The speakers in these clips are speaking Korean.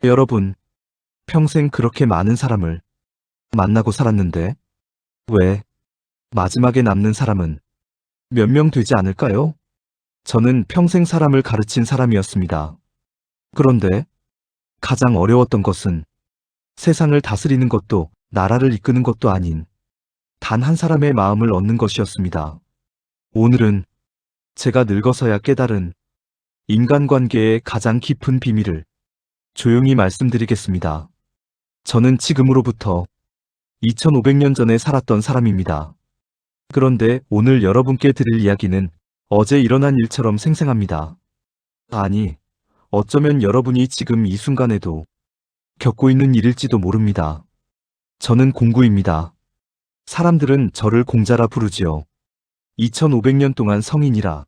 여러분, 평생 그렇게 많은 사람을 만나고 살았는데 왜 마지막에 남는 사람은 몇 명 되지 않을까요? 저는 평생 사람을 가르친 사람이었습니다. 그런데 가장 어려웠던 것은 세상을 다스리는 것도 나라를 이끄는 것도 아닌 단 한 사람의 마음을 얻는 것이었습니다. 오늘은 제가 늙어서야 깨달은 인간관계의 가장 깊은 비밀을 조용히 말씀드리겠습니다. 저는 지금으로부터 2500년 전에 살았던 사람입니다. 그런데 오늘 여러분께 드릴 이야기는 어제 일어난 일처럼 생생합니다. 아니, 어쩌면 여러분이 지금 이 순간에도 겪고 있는 일일지도 모릅니다. 저는 공구입니다. 사람들은 저를 공자라 부르지요. 2500년 동안 성인이라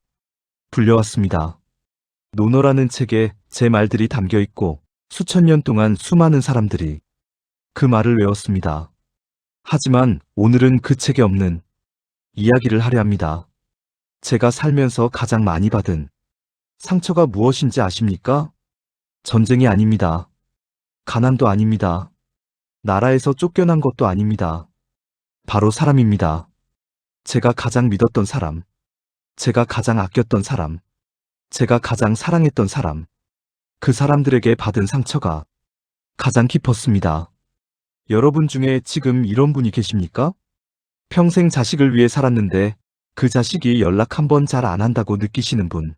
불려왔습니다. 논어라는 책에 제 말들이 담겨 있고 수천 년 동안 수많은 사람들이 그 말을 외웠습니다. 하지만 오늘은 그 책에 없는 이야기를 하려 합니다. 제가 살면서 가장 많이 받은 상처가 무엇인지 아십니까? 전쟁이 아닙니다. 가난도 아닙니다. 나라에서 쫓겨난 것도 아닙니다. 바로 사람입니다. 제가 가장 믿었던 사람, 제가 가장 아꼈던 사람, 제가 가장 사랑했던 사람, 그 사람들에게 받은 상처가 가장 깊었습니다. 여러분 중에 지금 이런 분이 계십니까? 평생 자식을 위해 살았는데 그 자식이 연락 한 번 잘 안 한다고 느끼시는 분.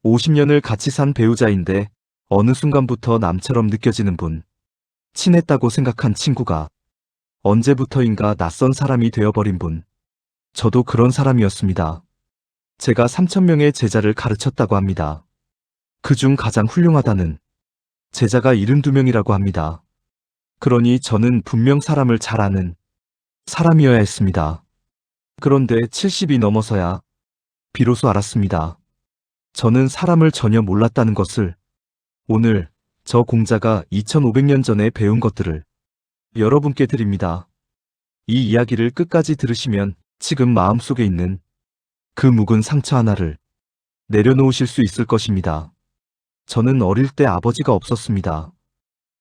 50년을 같이 산 배우자인데 어느 순간부터 남처럼 느껴지는 분. 친했다고 생각한 친구가 언제부터인가 낯선 사람이 되어버린 분. 저도 그런 사람이었습니다. 제가 3000명의 제자를 가르쳤다고 합니다. 그중 가장 훌륭하다는 제자가 72명이라고 합니다. 그러니 저는 분명 사람을 잘 아는 사람이어야 했습니다. 그런데 70이 넘어서야 비로소 알았습니다. 저는 사람을 전혀 몰랐다는 것을. 오늘 저 공자가 2500년 전에 배운 것들을 여러분께 드립니다. 이 이야기를 끝까지 들으시면 지금 마음속에 있는 그 묵은 상처 하나를 내려놓으실 수 있을 것입니다. 저는 어릴 때 아버지가 없었습니다.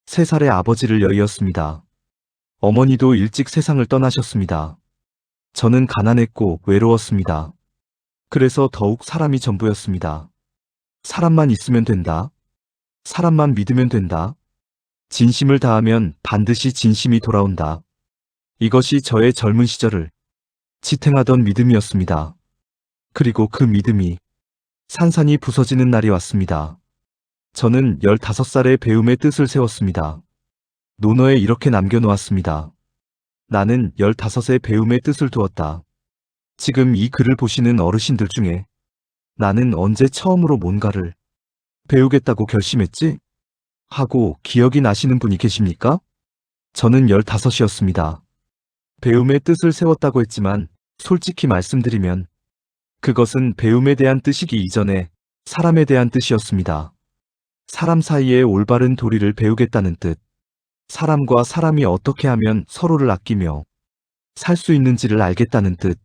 3살의 아버지를 여의었습니다. 어머니도 일찍 세상을 떠나셨습니다. 저는 가난했고 외로웠습니다. 그래서 더욱 사람이 전부였습니다. 사람만 있으면 된다. 사람만 믿으면 된다. 진심을 다하면 반드시 진심이 돌아온다. 이것이 저의 젊은 시절을 지탱하던 믿음이었습니다. 그리고 그 믿음이 산산이 부서지는 날이 왔습니다. 저는 15살에 배움의 뜻을 세웠습니다. 논어에 이렇게 남겨놓았습니다. 나는 15에 배움의 뜻을 두었다. 지금 이 글을 보시는 어르신들 중에 나는 언제 처음으로 뭔가를 배우겠다고 결심했지? 하고 기억이 나시는 분이 계십니까? 저는 15이었습니다. 배움의 뜻을 세웠다고 했지만 솔직히 말씀드리면 그것은 배움에 대한 뜻이기 이전에 사람에 대한 뜻이었습니다. 사람 사이의 올바른 도리를 배우겠다는 뜻. 사람과 사람이 어떻게 하면 서로를 아끼며 살 수 있는지를 알겠다는 뜻.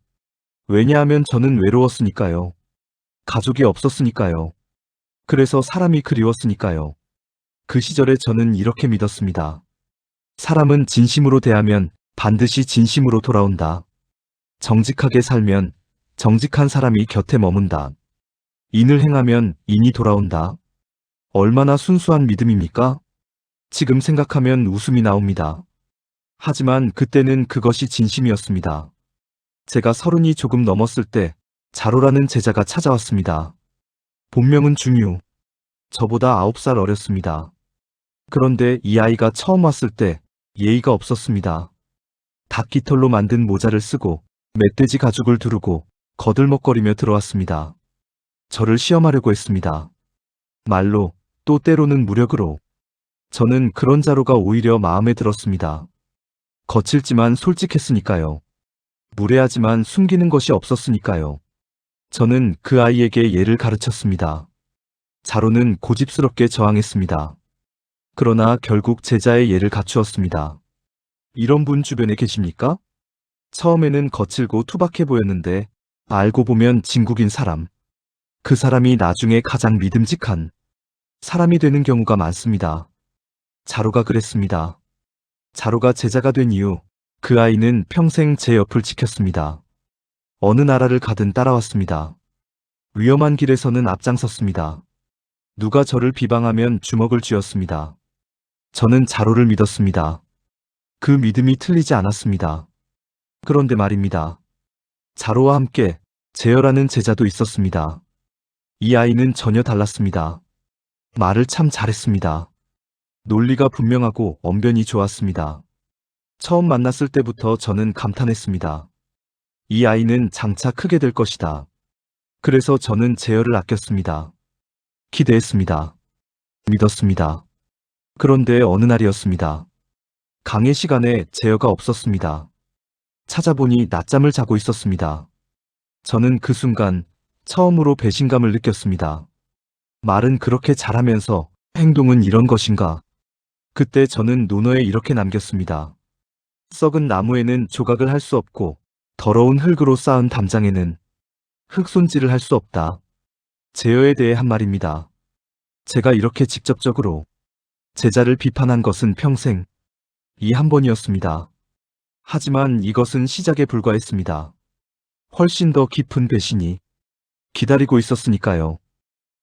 왜냐하면 저는 외로웠으니까요. 가족이 없었으니까요. 그래서 사람이 그리웠으니까요. 그 시절에 저는 이렇게 믿었습니다. 사람은 진심으로 대하면 반드시 진심으로 돌아온다. 정직하게 살면 정직한 사람이 곁에 머문다. 인을 행하면 인이 돌아온다. 얼마나 순수한 믿음입니까? 지금 생각하면 웃음이 나옵니다. 하지만 그때는 그것이 진심이었습니다. 제가 30이 조금 넘었을 때 자로라는 제자가 찾아왔습니다. 본명은 중유. 저보다 9살 어렸습니다. 그런데 이 아이가 처음 왔을 때 예의가 없었습니다. 닭깃털로 만든 모자를 쓰고 멧돼지 가죽을 두르고 거들먹거리며 들어왔습니다. 저를 시험하려고 했습니다. 말로, 또 때로는 무력으로. 저는 그런 자로가 오히려 마음에 들었습니다. 거칠지만 솔직했으니까요. 무례하지만 숨기는 것이 없었으니까요. 저는 그 아이에게 예를 가르쳤습니다. 자로는 고집스럽게 저항했습니다. 그러나 결국 제자의 예를 갖추었습니다. 이런 분 주변에 계십니까? 처음에는 거칠고 투박해 보였는데 알고 보면 진국인 사람. 그 사람이 나중에 가장 믿음직한 사람이 되는 경우가 많습니다. 자로가 그랬습니다. 자로가 제자가 된 이후 그 아이는 평생 제 옆을 지켰습니다. 어느 나라를 가든 따라왔습니다. 위험한 길에서는 앞장섰습니다. 누가 저를 비방하면 주먹을 쥐었습니다. 저는 자로를 믿었습니다. 그 믿음이 틀리지 않았습니다. 그런데 말입니다. 자로와 함께 재열하는 제자도 있었습니다. 이 아이는 전혀 달랐습니다. 말을 참 잘했습니다. 논리가 분명하고 언변이 좋았습니다. 처음 만났을 때부터 저는 감탄했습니다. 이 아이는 장차 크게 될 것이다. 그래서 저는 재열을 아꼈습니다. 기대했습니다. 믿었습니다. 그런데 어느 날이었습니다. 강의 시간에 재열가 없었습니다. 찾아보니 낮잠을 자고 있었습니다. 저는 그 순간 처음으로 배신감을 느꼈습니다. 말은 그렇게 잘하면서 행동은 이런 것인가? 그때 저는 논어에 이렇게 남겼습니다. 썩은 나무에는 조각을 할 수 없고 더러운 흙으로 쌓은 담장에는 흙손질을 할 수 없다. 제어에 대해 한 말입니다. 제가 이렇게 직접적으로 제자를 비판한 것은 평생 이 한 번이었습니다. 하지만 이것은 시작에 불과했습니다. 훨씬 더 깊은 배신이 기다리고 있었으니까요.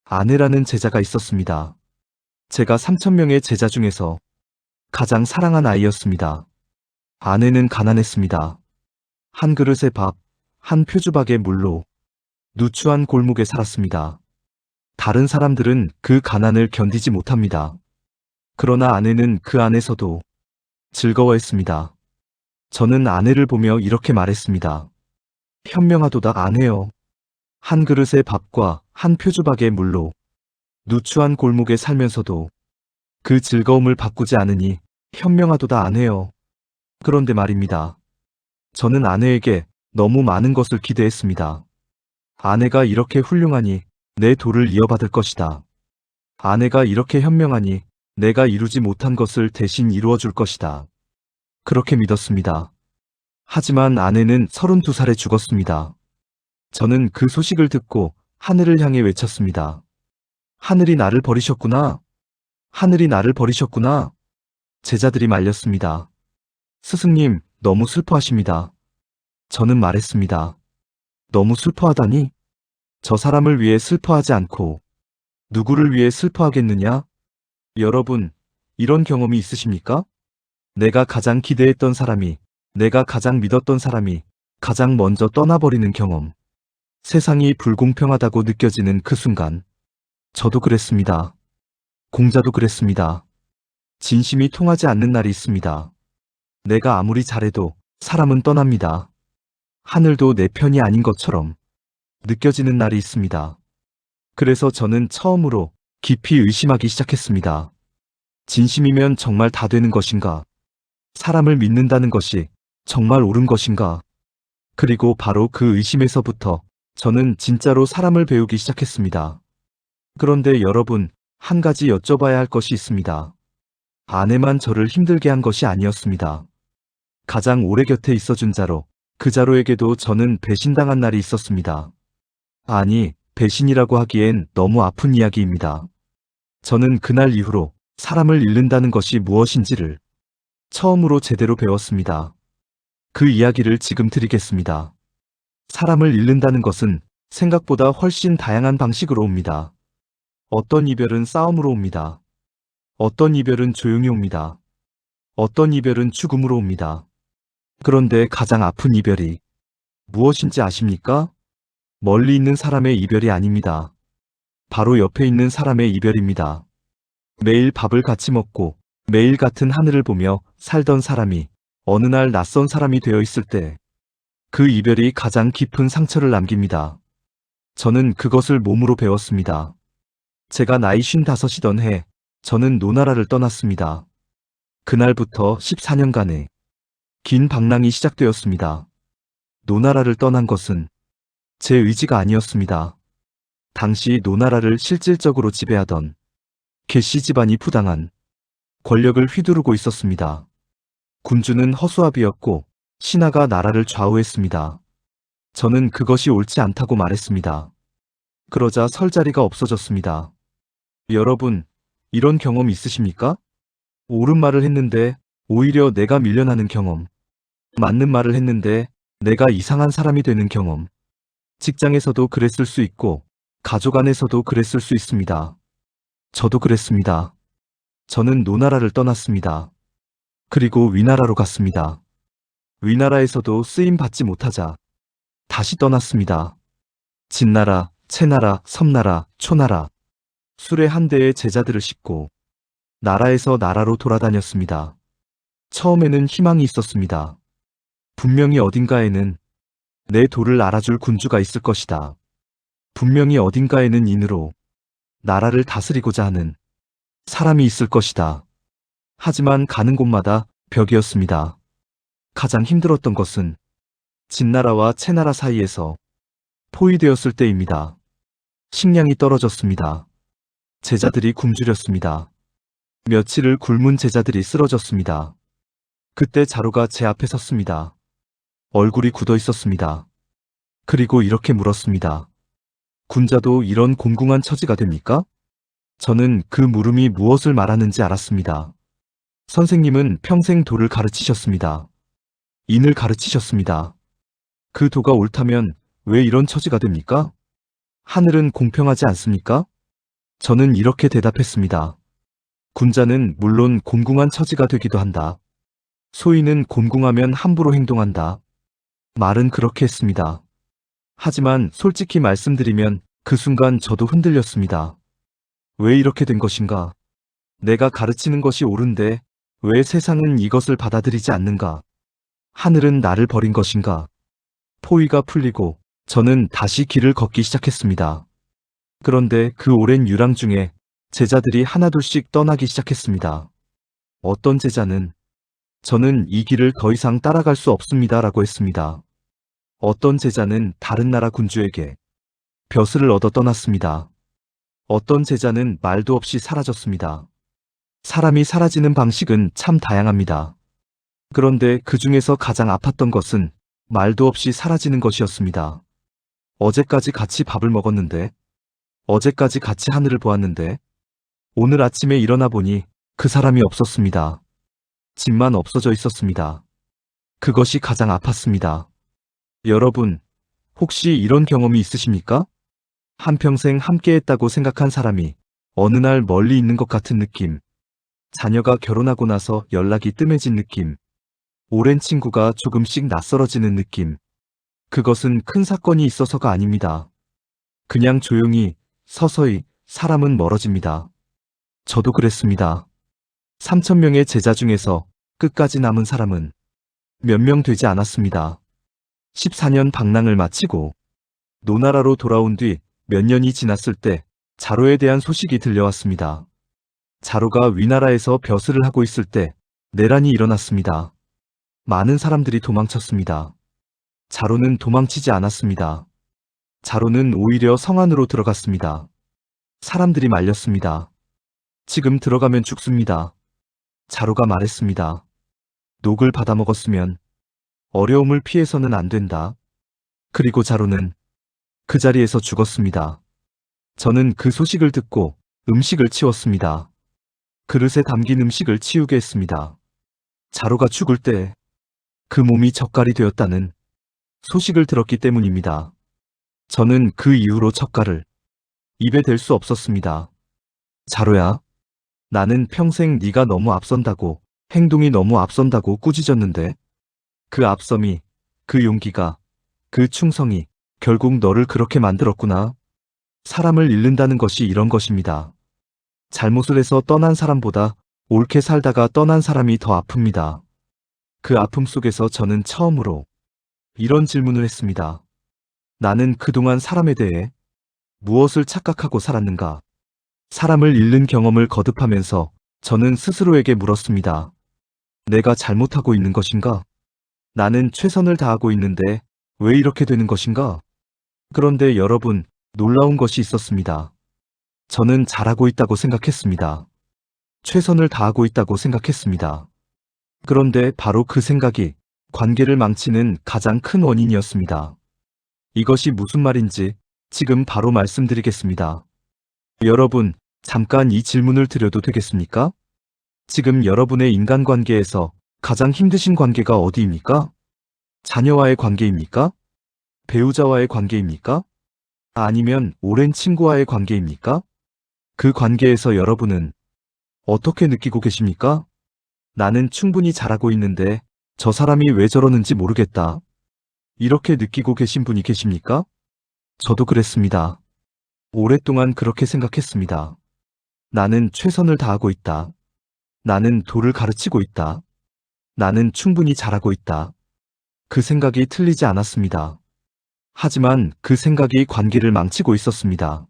아내라는 제자가 있었습니다. 제가 3,000명의 제자 중에서 가장 사랑한 아이였습니다. 아내는 가난했습니다. 한 그릇의 밥, 한 표주박의 물로 누추한 골목에 살았습니다. 다른 사람들은 그 가난을 견디지 못합니다. 그러나 아내는 그 안에서도 즐거워했습니다. 저는 아내를 보며 이렇게 말했습니다. 현명하도다 아내여. 한 그릇의 밥과 한 표주박의 물로 누추한 골목에 살면서도 그 즐거움을 바꾸지 않으니 현명하도다 아내여. 그런데 말입니다. 저는 아내에게 너무 많은 것을 기대했습니다. 아내가 이렇게 훌륭하니 내 도를 이어받을 것이다. 아내가 이렇게 현명하니 내가 이루지 못한 것을 대신 이루어 줄 것이다. 그렇게 믿었습니다. 하지만 아내는 32살에 죽었습니다. 저는 그 소식을 듣고 하늘을 향해 외쳤습니다. 하늘이 나를 버리셨구나. 하늘이 나를 버리셨구나. 제자들이 말렸습니다. 스승님, 너무 슬퍼하십니다. 저는 말했습니다. 너무 슬퍼하다니? 저 사람을 위해 슬퍼하지 않고 누구를 위해 슬퍼하겠느냐? 여러분, 이런 경험이 있으십니까? 내가 가장 기대했던 사람이, 내가 가장 믿었던 사람이 가장 먼저 떠나버리는 경험. 세상이 불공평하다고 느껴지는 그 순간. 저도 그랬습니다. 공자도 그랬습니다. 진심이 통하지 않는 날이 있습니다. 내가 아무리 잘해도 사람은 떠납니다. 하늘도 내 편이 아닌 것처럼 느껴지는 날이 있습니다. 그래서 저는 처음으로 깊이 의심하기 시작했습니다. 진심이면 정말 다 되는 것인가? 사람을 믿는다는 것이 정말 옳은 것인가? 그리고 바로 그 의심에서부터 저는 진짜로 사람을 배우기 시작했습니다. 그런데 여러분, 한 가지 여쭤봐야 할 것이 있습니다. 아내만 저를 힘들게 한 것이 아니었습니다. 가장 오래 곁에 있어준 자로, 그 자로에게도 저는 배신당한 날이 있었습니다. 아니, 배신이라고 하기엔 너무 아픈 이야기입니다. 저는 그날 이후로 사람을 잃는다는 것이 무엇인지를 처음으로 제대로 배웠습니다. 그 이야기를 지금 드리겠습니다. 사람을 잃는다는 것은 생각보다 훨씬 다양한 방식으로 옵니다. 어떤 이별은 싸움으로 옵니다. 어떤 이별은 조용히 옵니다. 어떤 이별은 죽음으로 옵니다. 그런데 가장 아픈 이별이 무엇인지 아십니까? 멀리 있는 사람의 이별이 아닙니다. 바로 옆에 있는 사람의 이별입니다. 매일 밥을 같이 먹고 매일 같은 하늘을 보며 살던 사람이 어느 날 낯선 사람이 되어 있을 때 그 이별이 가장 깊은 상처를 남깁니다. 저는 그것을 몸으로 배웠습니다. 제가 나이 55이던 해, 저는 노나라를 떠났습니다. 그날부터 14년간의 긴 방랑이 시작되었습니다. 노나라를 떠난 것은 제 의지가 아니었습니다. 당시 노나라를 실질적으로 지배하던 개씨 집안이 부당한 권력을 휘두르고 있었습니다. 군주는 허수아비였고 신하가 나라를 좌우했습니다. 저는 그것이 옳지 않다고 말했습니다. 그러자 설 자리가 없어졌습니다. 여러분, 이런 경험 있으십니까? 옳은 말을 했는데 오히려 내가 밀려나는 경험. 맞는 말을 했는데 내가 이상한 사람이 되는 경험. 직장에서도 그랬을 수 있고 가족 안에서도 그랬을 수 있습니다. 저도 그랬습니다. 저는 노나라를 떠났습니다. 그리고 위나라로 갔습니다. 위나라에서도 쓰임 받지 못하자 다시 떠났습니다. 진나라, 채나라, 섬나라, 초나라, 수레 한 대의 제자들을 싣고 나라에서 나라로 돌아다녔습니다. 처음에는 희망이 있었습니다. 분명히 어딘가에는 내 도를 알아줄 군주가 있을 것이다. 분명히 어딘가에는 인으로 나라를 다스리고자 하는 사람이 있을 것이다. 하지만 가는 곳마다 벽이었습니다. 가장 힘들었던 것은 진나라와 채나라 사이에서 포위되었을 때입니다. 식량이 떨어졌습니다. 제자들이 굶주렸습니다. 며칠을 굶은 제자들이 쓰러졌습니다. 그때 자루가 제 앞에 섰습니다. 얼굴이 굳어 있었습니다. 그리고 이렇게 물었습니다. 군자도 이런 공공한 처지가 됩니까? 저는 그 물음이 무엇을 말하는지 알았습니다. 선생님은 평생 도를 가르치셨습니다. 인을 가르치셨습니다. 그 도가 옳다면 왜 이런 처지가 됩니까? 하늘은 공평하지 않습니까? 저는 이렇게 대답했습니다. 군자는 물론 곤궁한 처지가 되기도 한다. 소인은 곤궁하면 함부로 행동한다. 말은 그렇게 했습니다. 하지만 솔직히 말씀드리면 그 순간 저도 흔들렸습니다. 왜 이렇게 된 것인가? 내가 가르치는 것이 옳은데 왜 세상은 이것을 받아들이지 않는가? 하늘은 나를 버린 것인가? 포위가 풀리고 저는 다시 길을 걷기 시작했습니다. 그런데 그 오랜 유랑 중에 제자들이 하나둘씩 떠나기 시작했습니다. 어떤 제자는 저는 이 길을 더 이상 따라갈 수 없습니다 라고 했습니다. 어떤 제자는 다른 나라 군주에게 벼슬을 얻어 떠났습니다. 어떤 제자는 말도 없이 사라졌습니다. 사람이 사라지는 방식은 참 다양합니다. 그런데 그 중에서 가장 아팠던 것은 말도 없이 사라지는 것이었습니다. 어제까지 같이 밥을 먹었는데, 어제까지 같이 하늘을 보았는데, 오늘 아침에 일어나 보니 그 사람이 없었습니다. 집만 없어져 있었습니다. 그것이 가장 아팠습니다. 여러분, 혹시 이런 경험이 있으십니까? 한평생 함께했다고 생각한 사람이 어느 날 멀리 있는 것 같은 느낌. 자녀가 결혼하고 나서 연락이 뜸해진 느낌. 오랜 친구가 조금씩 낯설어지는 느낌. 그것은 큰 사건이 있어서가 아닙니다. 그냥 조용히, 서서히 사람은 멀어집니다. 저도 그랬습니다. 3,000명의 제자 중에서 끝까지 남은 사람은 몇 명 되지 않았습니다. 14년 방랑을 마치고 노나라로 돌아온 뒤 몇 년이 지났을 때 자로에 대한 소식이 들려왔습니다. 자로가 위나라에서 벼슬을 하고 있을 때 내란이 일어났습니다. 많은 사람들이 도망쳤습니다. 자로는 도망치지 않았습니다. 자로는 오히려 성 안으로 들어갔습니다. 사람들이 말렸습니다. 지금 들어가면 죽습니다. 자로가 말했습니다. 녹을 받아먹었으면 어려움을 피해서는 안 된다. 그리고 자로는 그 자리에서 죽었습니다. 저는 그 소식을 듣고 음식을 치웠습니다. 그릇에 담긴 음식을 치우게 했습니다. 자로가 죽을 때 그 몸이 젓갈이 되었다는 소식을 들었기 때문입니다. 저는 그 이후로 젓갈을 입에 댈 수 없었습니다. 자로야, 나는 평생 네가 너무 앞선다고, 행동이 너무 앞선다고 꾸짖었는데 그 앞섬이, 그 용기가, 그 충성이 결국 너를 그렇게 만들었구나. 사람을 잃는다는 것이 이런 것입니다. 잘못을 해서 떠난 사람보다 옳게 살다가 떠난 사람이 더 아픕니다. 그 아픔 속에서 저는 처음으로 이런 질문을 했습니다. 나는 그동안 사람에 대해 무엇을 착각하고 살았는가? 사람을 잃는 경험을 거듭하면서 저는 스스로에게 물었습니다. 내가 잘못하고 있는 것인가? 나는 최선을 다하고 있는데 왜 이렇게 되는 것인가? 그런데 여러분, 놀라운 것이 있었습니다. 저는 잘하고 있다고 생각했습니다. 최선을 다하고 있다고 생각했습니다. 그런데 바로 그 생각이 관계를 망치는 가장 큰 원인이었습니다. 이것이 무슨 말인지 지금 바로 말씀드리겠습니다. 여러분, 잠깐 이 질문을 드려도 되겠습니까? 지금 여러분의 인간관계에서 가장 힘드신 관계가 어디입니까? 자녀와의 관계입니까? 배우자와의 관계입니까? 아니면 오랜 친구와의 관계입니까? 그 관계에서 여러분은 어떻게 느끼고 계십니까? 나는 충분히 잘하고 있는데 저 사람이 왜 저러는지 모르겠다. 이렇게 느끼고 계신 분이 계십니까? 저도 그랬습니다. 오랫동안 그렇게 생각했습니다. 나는 최선을 다하고 있다. 나는 도를 가르치고 있다. 나는 충분히 잘하고 있다. 그 생각이 틀리지 않았습니다. 하지만 그 생각이 관계를 망치고 있었습니다.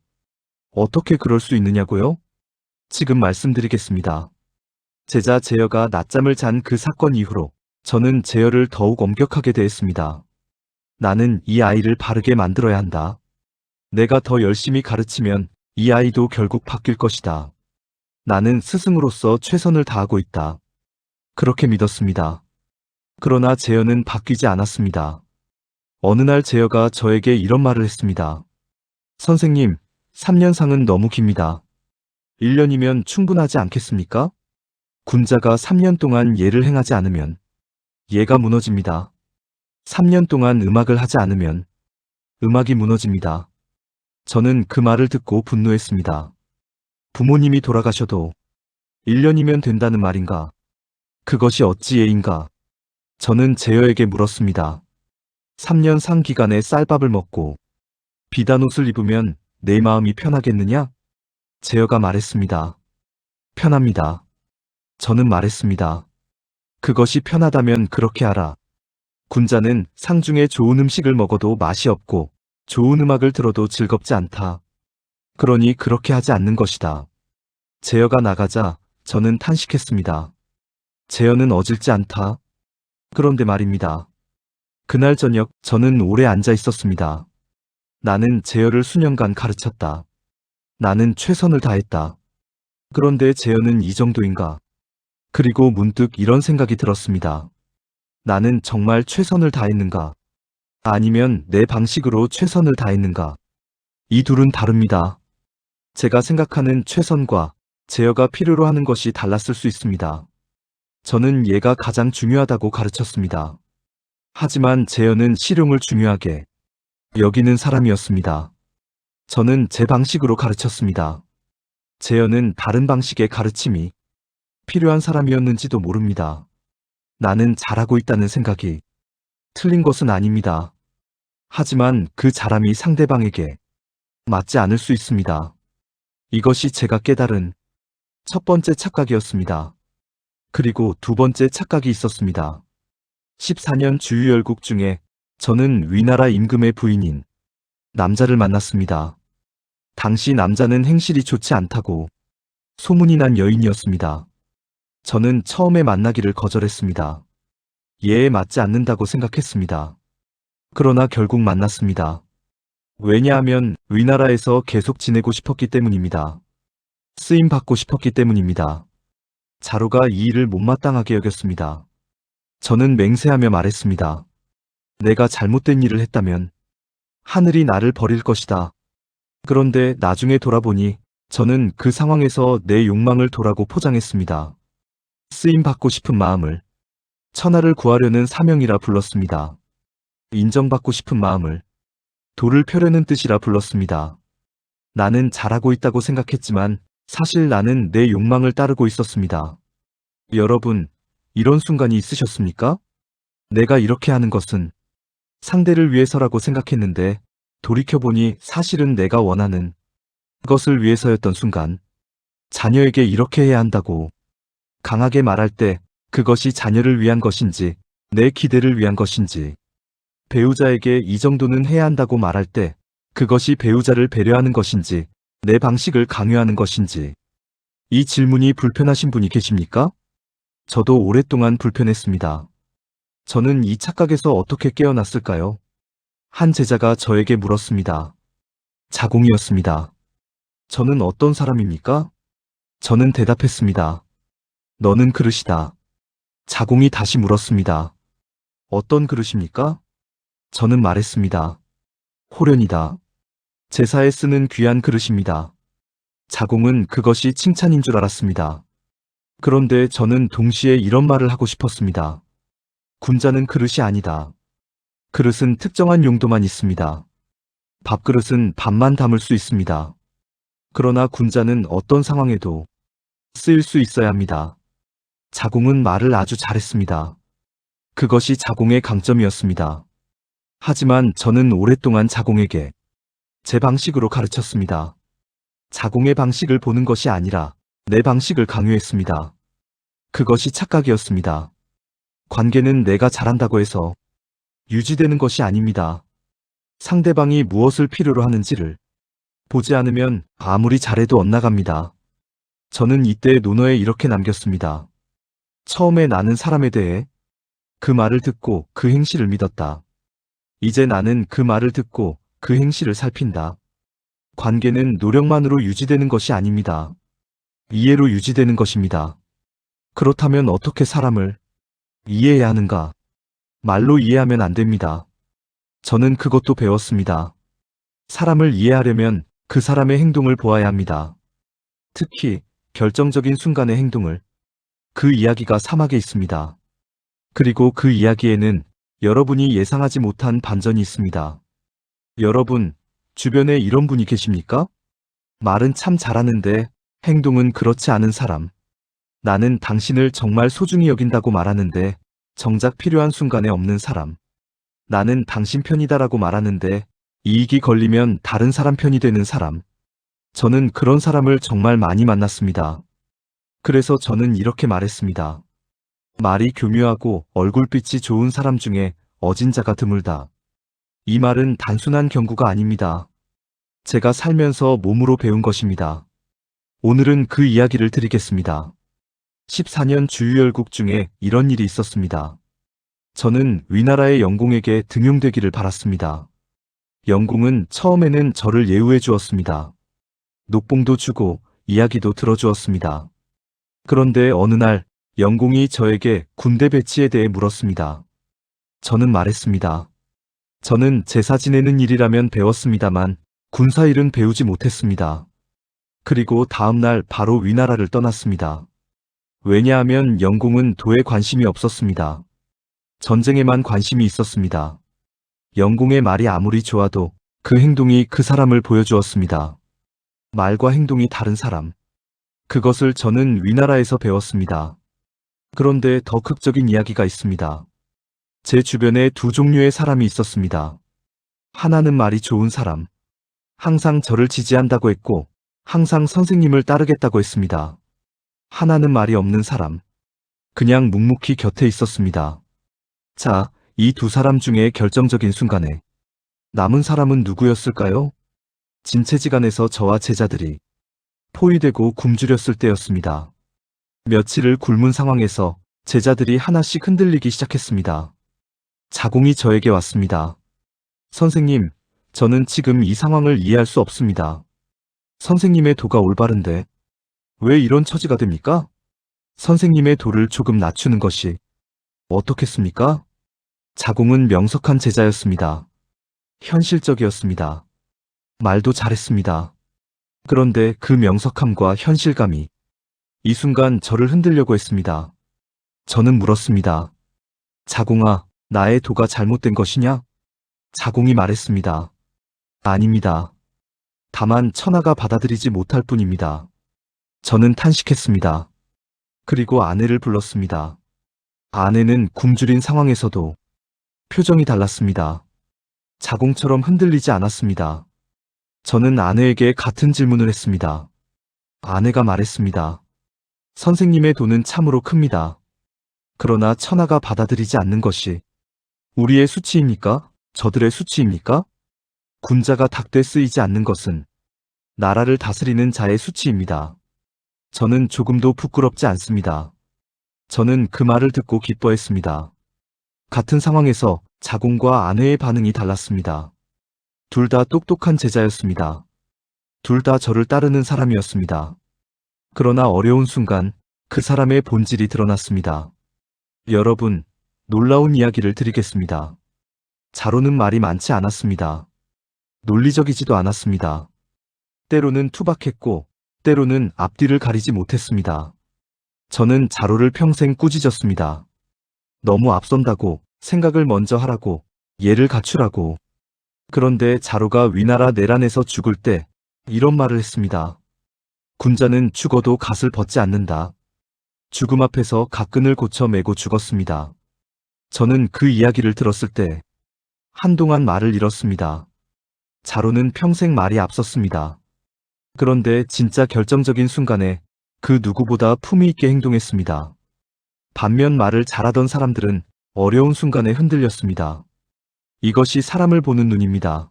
어떻게 그럴 수 있느냐고요? 지금 말씀드리겠습니다. 제자 제여가 낮잠을 잔 그 사건 이후로 저는 제여를 더욱 엄격하게 대했습니다. 나는 이 아이를 바르게 만들어야 한다. 내가 더 열심히 가르치면 이 아이도 결국 바뀔 것이다. 나는 스승으로서 최선을 다하고 있다. 그렇게 믿었습니다. 그러나 제여는 바뀌지 않았습니다. 어느 날 제여가 저에게 이런 말을 했습니다. 선생님, 3년상은 너무 깁니다. 1년이면 충분하지 않겠습니까? 군자가 3년 동안 예를 행하지 않으면 예가 무너집니다. 3년 동안 음악을 하지 않으면 음악이 무너집니다. 저는 그 말을 듣고 분노했습니다. 부모님이 돌아가셔도 1년이면 된다는 말인가? 그것이 어찌 예인가? 저는 제여에게 물었습니다. 3년 상 기간에 쌀밥을 먹고 비단 옷을 입으면 내 마음이 편하겠느냐? 제여가 말했습니다. 편합니다. 저는 말했습니다. 그것이 편하다면 그렇게 하라. 군자는 상중에 좋은 음식을 먹어도 맛이 없고 좋은 음악을 들어도 즐겁지 않다. 그러니 그렇게 하지 않는 것이다. 제여가 나가자 저는 탄식했습니다. 제여는 어질지 않다. 그런데 말입니다. 그날 저녁 저는 오래 앉아 있었습니다. 나는 제여를 수년간 가르쳤다. 나는 최선을 다했다. 그런데 제여는 이 정도인가? 그리고 문득 이런 생각이 들었습니다. 나는 정말 최선을 다했는가? 아니면 내 방식으로 최선을 다했는가? 이 둘은 다릅니다. 제가 생각하는 최선과 제여가 필요로 하는 것이 달랐을 수 있습니다. 저는 얘가 가장 중요하다고 가르쳤습니다. 하지만 제여는 실용을 중요하게 여기는 사람이었습니다. 저는 제 방식으로 가르쳤습니다. 제여는 다른 방식의 가르침이 필요한 사람이었는지도 모릅니다. 나는 잘하고 있다는 생각이 틀린 것은 아닙니다. 하지만 그 잘함이 상대방에게 맞지 않을 수 있습니다. 이것이 제가 깨달은 첫 번째 착각이었습니다. 그리고 두 번째 착각이 있었습니다. 14년 주유열국 중에 저는 위나라 임금의 부인인 남자를 만났습니다. 당시 남자는 행실이 좋지 않다고 소문이 난 여인이었습니다. 저는 처음에 만나기를 거절했습니다. 예에 맞지 않는다고 생각했습니다. 그러나 결국 만났습니다. 왜냐하면 위나라에서 계속 지내고 싶었기 때문입니다. 쓰임 받고 싶었기 때문입니다. 자루가 이 일을 못마땅하게 여겼습니다. 저는 맹세하며 말했습니다. 내가 잘못된 일을 했다면 하늘이 나를 버릴 것이다. 그런데 나중에 돌아보니 저는 그 상황에서 내 욕망을 도라고 포장했습니다. 쓰임 받고 싶은 마음을 천하를 구하려는 사명이라 불렀습니다. 인정받고 싶은 마음을 도를 펴려는 뜻이라 불렀습니다. 나는 잘하고 있다고 생각했지만 사실 나는 내 욕망을 따르고 있었습니다. 여러분, 이런 순간이 있으셨습니까? 내가 이렇게 하는 것은 상대를 위해서라고 생각했는데 돌이켜보니 사실은 내가 원하는 것을 위해서였던 순간, 자녀에게 이렇게 해야 한다고 강하게 말할 때 그것이 자녀를 위한 것인지 내 기대를 위한 것인지, 배우자에게 이 정도는 해야 한다고 말할 때 그것이 배우자를 배려하는 것인지 내 방식을 강요하는 것인지, 이 질문이 불편하신 분이 계십니까? 저도 오랫동안 불편했습니다. 저는 이 착각에서 어떻게 깨어났을까요? 한 제자가 저에게 물었습니다. 자공이었습니다. 저는 어떤 사람입니까? 저는 대답했습니다. 너는 그릇이다. 자공이 다시 물었습니다. 어떤 그릇입니까? 저는 말했습니다. 호련이다. 제사에 쓰는 귀한 그릇입니다. 자공은 그것이 칭찬인 줄 알았습니다. 그런데 저는 동시에 이런 말을 하고 싶었습니다. 군자는 그릇이 아니다. 그릇은 특정한 용도만 있습니다. 밥그릇은 밥만 담을 수 있습니다. 그러나 군자는 어떤 상황에도 쓰일 수 있어야 합니다. 자공은 말을 아주 잘했습니다. 그것이 자공의 강점이었습니다. 하지만 저는 오랫동안 자공에게 제 방식으로 가르쳤습니다. 자공의 방식을 보는 것이 아니라 내 방식을 강요했습니다. 그것이 착각이었습니다. 관계는 내가 잘한다고 해서 유지되는 것이 아닙니다. 상대방이 무엇을 필요로 하는지를 보지 않으면 아무리 잘해도 엇나갑니다. 저는 이때 논어에 이렇게 남겼습니다. 처음에 나는 사람에 대해 그 말을 듣고 그 행실을 믿었다. 이제 나는 그 말을 듣고 그 행실을 살핀다. 관계는 노력만으로 유지되는 것이 아닙니다. 이해로 유지되는 것입니다. 그렇다면 어떻게 사람을 이해해야 하는가? 말로 이해하면 안 됩니다. 저는 그것도 배웠습니다. 사람을 이해하려면 그 사람의 행동을 보아야 합니다. 특히 결정적인 순간의 행동을. 그 이야기가 사막에 있습니다. 그리고 그 이야기에는 여러분이 예상하지 못한 반전이 있습니다. 여러분, 주변에 이런 분이 계십니까? 말은 참 잘하는데 행동은 그렇지 않은 사람. 나는 당신을 정말 소중히 여긴다고 말하는데 정작 필요한 순간에 없는 사람. 나는 당신 편이다라고 말하는데 이익이 걸리면 다른 사람 편이 되는 사람. 저는 그런 사람을 정말 많이 만났습니다. 그래서 저는 이렇게 말했습니다. 말이 교묘하고 얼굴빛이 좋은 사람 중에 어진 자가 드물다. 이 말은 단순한 경구가 아닙니다. 제가 살면서 몸으로 배운 것입니다. 오늘은 그 이야기를 드리겠습니다. 14년 주유열국 중에 이런 일이 있었습니다. 저는 위나라의 영공에게 등용되기를 바랐습니다. 영공은 처음에는 저를 예우해 주었습니다. 녹봉도 주고 이야기도 들어주었습니다. 그런데 어느 날 영공이 저에게 군대 배치에 대해 물었습니다. 저는 말했습니다. 저는 제사 지내는 일이라면 배웠습니다만 군사일은 배우지 못했습니다. 그리고 다음 날 바로 위나라를 떠났습니다. 왜냐하면 영공은 도에 관심이 없었습니다. 전쟁에만 관심이 있었습니다. 영공의 말이 아무리 좋아도 그 행동이 그 사람을 보여주었습니다. 말과 행동이 다른 사람. 그것을 저는 위나라에서 배웠습니다. 그런데 더 극적인 이야기가 있습니다. 제 주변에 두 종류의 사람이 있었습니다. 하나는 말이 좋은 사람. 항상 저를 지지한다고 했고 항상 선생님을 따르겠다고 했습니다. 하나는 말이 없는 사람. 그냥 묵묵히 곁에 있었습니다. 자, 이 두 사람 중에 결정적인 순간에 남은 사람은 누구였을까요? 진체지간에서 저와 제자들이 포위되고 굶주렸을 때였습니다. 며칠을 굶은 상황에서 제자들이 하나씩 흔들리기 시작했습니다. 자공이 저에게 왔습니다. 선생님, 저는 지금 이 상황을 이해할 수 없습니다. 선생님의 도가 올바른데 왜 이런 처지가 됩니까? 선생님의 도를 조금 낮추는 것이 어떻겠습니까? 자공은 명석한 제자였습니다. 현실적이었습니다. 말도 잘했습니다. 그런데 그 명석함과 현실감이 이 순간 저를 흔들려고 했습니다. 저는 물었습니다. 자공아, 나의 도가 잘못된 것이냐? 자공이 말했습니다. 아닙니다. 다만 천하가 받아들이지 못할 뿐입니다. 저는 탄식했습니다. 그리고 아내를 불렀습니다. 아내는 굶주린 상황에서도 표정이 달랐습니다. 자공처럼 흔들리지 않았습니다. 저는 아내에게 같은 질문을 했습니다. 아내가 말했습니다. 선생님의 도는 참으로 큽니다. 그러나 천하가 받아들이지 않는 것이 우리의 수치입니까? 저들의 수치입니까? 군자가 닭돼 쓰이지 않는 것은 나라를 다스리는 자의 수치입니다. 저는 조금도 부끄럽지 않습니다. 저는 그 말을 듣고 기뻐했습니다. 같은 상황에서 자공과 아내의 반응이 달랐습니다. 둘 다 똑똑한 제자였습니다. 둘 다 저를 따르는 사람이었습니다. 그러나 어려운 순간 그 사람의 본질이 드러났습니다. 여러분, 놀라운 이야기를 드리겠습니다. 자로는 말이 많지 않았습니다. 논리적이지도 않았습니다. 때로는 투박했고 때로는 앞뒤를 가리지 못했습니다. 저는 자로를 평생 꾸짖었습니다. 너무 앞선다고, 생각을 먼저 하라고, 예를 갖추라고. 그런데 자로가 위나라 내란에서 죽을 때 이런 말을 했습니다. 군자는 죽어도 갓을 벗지 않는다. 죽음 앞에서 갓끈을 고쳐 매고 죽었습니다. 저는 그 이야기를 들었을 때 한동안 말을 잃었습니다. 자로는 평생 말이 앞섰습니다. 그런데 진짜 결정적인 순간에 그 누구보다 품위 있게 행동했습니다. 반면 말을 잘하던 사람들은 어려운 순간에 흔들렸습니다. 이것이 사람을 보는 눈입니다.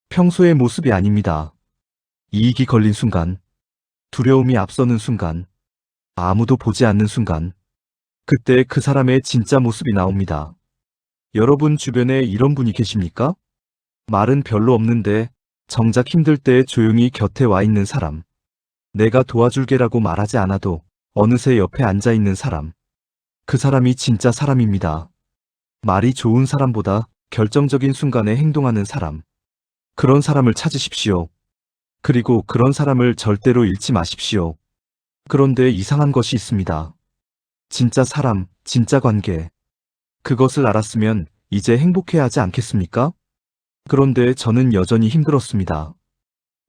평소의 모습이 아닙니다. 이익이 걸린 순간, 두려움이 앞서는 순간, 아무도 보지 않는 순간, 그때 그 사람의 진짜 모습이 나옵니다. 여러분 주변에 이런 분이 계십니까? 말은 별로 없는데 정작 힘들 때 조용히 곁에 와 있는 사람. 내가 도와줄게라고 말하지 않아도 어느새 옆에 앉아 있는 사람. 그 사람이 진짜 사람입니다. 말이 좋은 사람보다 결정적인 순간에 행동하는 사람. 그런 사람을 찾으십시오. 그리고 그런 사람을 절대로 잃지 마십시오. 그런데 이상한 것이 있습니다. 진짜 사람, 진짜 관계. 그것을 알았으면 이제 행복해야 하지 않겠습니까? 그런데 저는 여전히 힘들었습니다.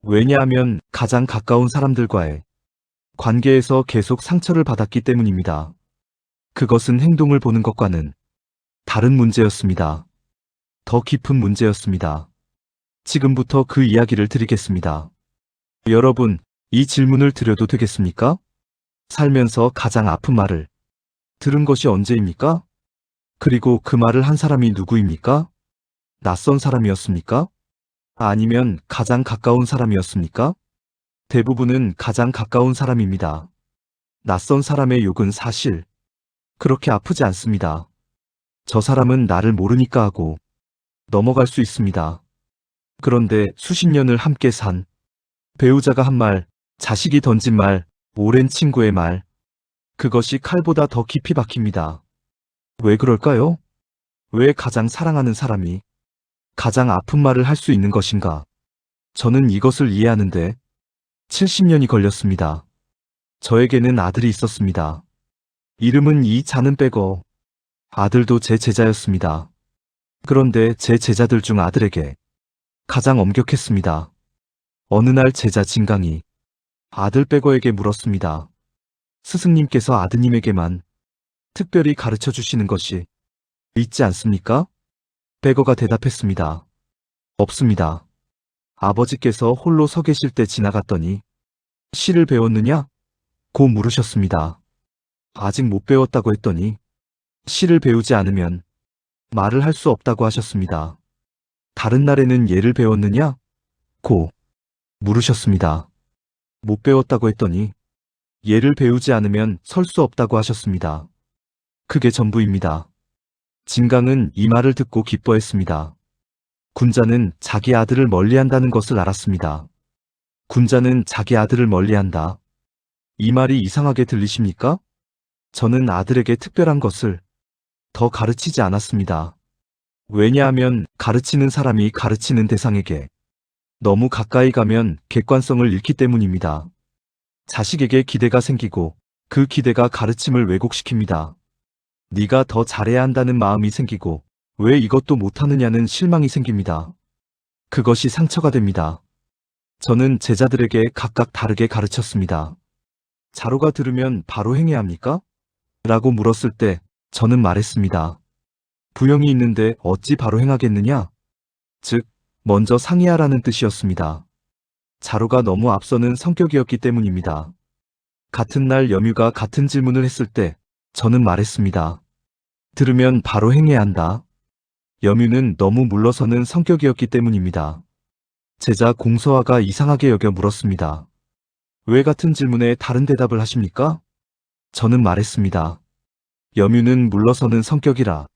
왜냐하면 가장 가까운 사람들과의 관계에서 계속 상처를 받았기 때문입니다. 그것은 행동을 보는 것과는 다른 문제였습니다. 더 깊은 문제였습니다. 지금부터 그 이야기를 드리겠습니다. 여러분, 이 질문을 드려도 되겠습니까? 살면서 가장 아픈 말을 들은 것이 언제입니까? 그리고 그 말을 한 사람이 누구입니까? 낯선 사람이었습니까? 아니면 가장 가까운 사람이었습니까? 대부분은 가장 가까운 사람입니다. 낯선 사람의 욕은 사실 그렇게 아프지 않습니다. 저 사람은 나를 모르니까 하고 넘어갈 수 있습니다. 그런데 수십 년을 함께 산 배우자가 한 말, 자식이 던진 말, 오랜 친구의 말, 그것이 칼보다 더 깊이 박힙니다. 왜 그럴까요? 왜 가장 사랑하는 사람이 가장 아픈 말을 할 수 있는 것인가? 저는 이것을 이해하는데 70년이 걸렸습니다. 저에게는 아들이 있었습니다. 이름은 이자는 빼고 아들도 제 제자였습니다. 그런데 제 제자들 중 아들에게 가장 엄격했습니다. 어느 날 제자 진강이 아들 빼고에게 물었습니다. 스승님께서 아드님에게만 특별히 가르쳐 주시는 것이 있지 않습니까? 빼거가 대답했습니다. 없습니다. 아버지께서 홀로 서 계실 때 지나갔더니 시를 배웠느냐? 고 물으셨습니다. 아직 못 배웠다고 했더니 시를 배우지 않으면 말을 할 수 없다고 하셨습니다. 다른 날에는 예를 배웠느냐? 고 물으셨습니다. 못 배웠다고 했더니 예를 배우지 않으면 설 수 없다고 하셨습니다. 그게 전부입니다. 진강은 이 말을 듣고 기뻐했습니다. 군자는 자기 아들을 멀리한다는 것을 알았습니다. 군자는 자기 아들을 멀리한다. 이 말이 이상하게 들리십니까? 저는 아들에게 특별한 것을 더 가르치지 않았습니다. 왜냐하면 가르치는 사람이 가르치는 대상에게 너무 가까이 가면 객관성을 잃기 때문입니다. 자식에게 기대가 생기고 그 기대가 가르침을 왜곡시킵니다. 네가 더 잘해야 한다는 마음이 생기고 왜 이것도 못하느냐는 실망이 생깁니다. 그것이 상처가 됩니다. 저는 제자들에게 각각 다르게 가르쳤습니다. 자로가 들으면 바로 행해야 합니까? 라고 물었을 때 저는 말했습니다. 부형이 있는데 어찌 바로 행하겠느냐? 즉, 먼저 상의하라는 뜻이었습니다. 자로가 너무 앞서는 성격이었기 때문입니다. 같은 날 염유가 같은 질문을 했을 때 저는 말했습니다. 들으면 바로 행해야 한다. 염유는 너무 물러서는 성격이었기 때문입니다. 제자 공서화가 이상하게 여겨 물었습니다. 왜 같은 질문에 다른 대답을 하십니까? 저는 말했습니다. 염유는 물러서는 성격이라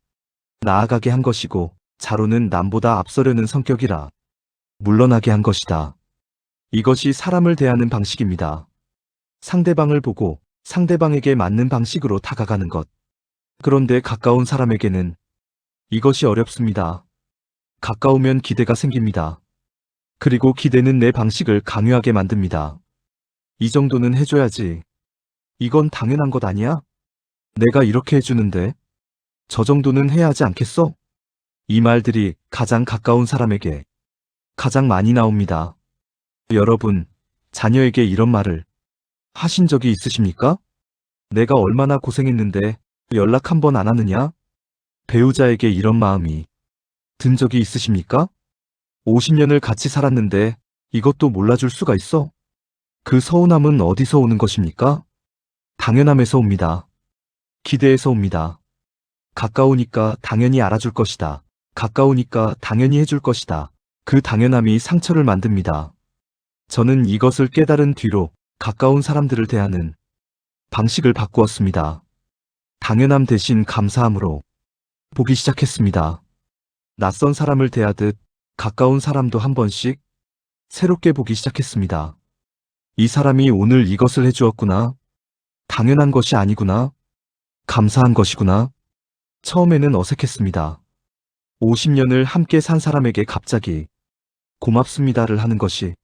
나아가게 한 것이고 자로는 남보다 앞서려는 성격이라 물러나게 한 것이다. 이것이 사람을 대하는 방식입니다. 상대방을 보고 상대방에게 맞는 방식으로 다가가는 것. 그런데 가까운 사람에게는 이것이 어렵습니다. 가까우면 기대가 생깁니다. 그리고 기대는 내 방식을 강요하게 만듭니다. 이 정도는 해줘야지. 이건 당연한 것 아니야? 내가 이렇게 해주는데 저 정도는 해야 하지 않겠어? 이 말들이 가장 가까운 사람에게 가장 많이 나옵니다. 여러분, 자녀에게 이런 말을 하신 적이 있으십니까? 내가 얼마나 고생했는데 연락 한 번 안 하느냐? 배우자에게 이런 마음이 든 적이 있으십니까? 50년을 같이 살았는데 이것도 몰라줄 수가 있어? 그 서운함은 어디서 오는 것입니까? 당연함에서 옵니다. 기대에서 옵니다. 가까우니까 당연히 알아줄 것이다. 가까우니까 당연히 해줄 것이다. 그 당연함이 상처를 만듭니다. 저는 이것을 깨달은 뒤로 가까운 사람들을 대하는 방식을 바꾸었습니다. 당연함 대신 감사함으로 보기 시작했습니다. 낯선 사람을 대하듯 가까운 사람도 한 번씩 새롭게 보기 시작했습니다. 이 사람이 오늘 이것을 해주었구나. 당연한 것이 아니구나. 감사한 것이구나. 처음에는 어색했습니다. 50년을 함께 산 사람에게 갑자기 고맙습니다를 하는 것이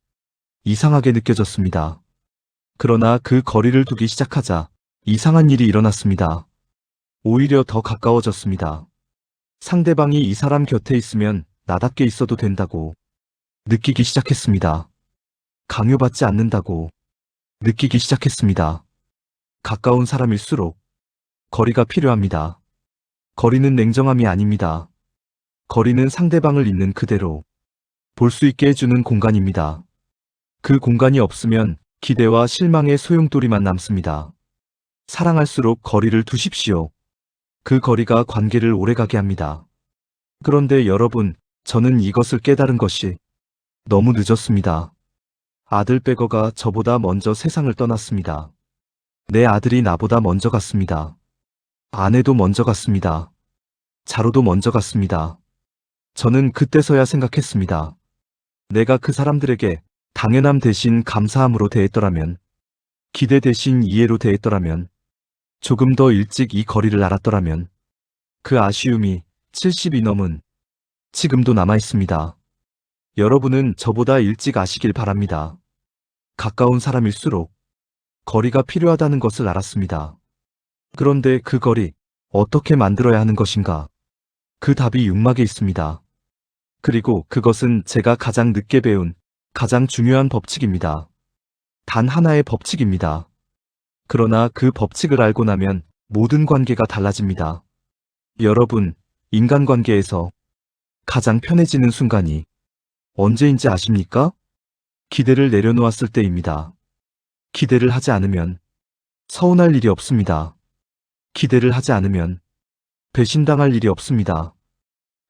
이상하게 느껴졌습니다. 그러나 그 거리를 두기 시작하자 이상한 일이 일어났습니다. 오히려 더 가까워졌습니다. 상대방이 이 사람 곁에 있으면 나답게 있어도 된다고 느끼기 시작했습니다. 강요받지 않는다고 느끼기 시작했습니다. 가까운 사람일수록 거리가 필요합니다. 거리는 냉정함이 아닙니다. 거리는 상대방을 있는 그대로 볼 수 있게 해주는 공간입니다. 그 공간이 없으면 기대와 실망의 소용돌이만 남습니다. 사랑할수록 거리를 두십시오. 그 거리가 관계를 오래가게 합니다. 그런데 여러분, 저는 이것을 깨달은 것이 너무 늦었습니다. 아들 빼거가 저보다 먼저 세상을 떠났습니다. 내 아들이 나보다 먼저 갔습니다. 아내도 먼저 갔습니다. 자로도 먼저 갔습니다. 저는 그때서야 생각했습니다. 내가 그 사람들에게 당연함 대신 감사함으로 대했더라면, 기대 대신 이해로 대했더라면, 조금 더 일찍 이 거리를 알았더라면, 그 아쉬움이 70이 넘은 지금도 남아있습니다. 여러분은 저보다 일찍 아시길 바랍니다. 가까운 사람일수록 거리가 필요하다는 것을 알았습니다. 그런데 그 거리, 어떻게 만들어야 하는 것인가? 그 답이 육막에 있습니다. 그리고 그것은 제가 가장 늦게 배운 가장 중요한 법칙입니다. 단 하나의 법칙입니다. 그러나 그 법칙을 알고 나면 모든 관계가 달라집니다. 여러분, 인간관계에서 가장 편해지는 순간이 언제인지 아십니까? 기대를 내려놓았을 때입니다. 기대를 하지 않으면 서운할 일이 없습니다. 기대를 하지 않으면 배신당할 일이 없습니다.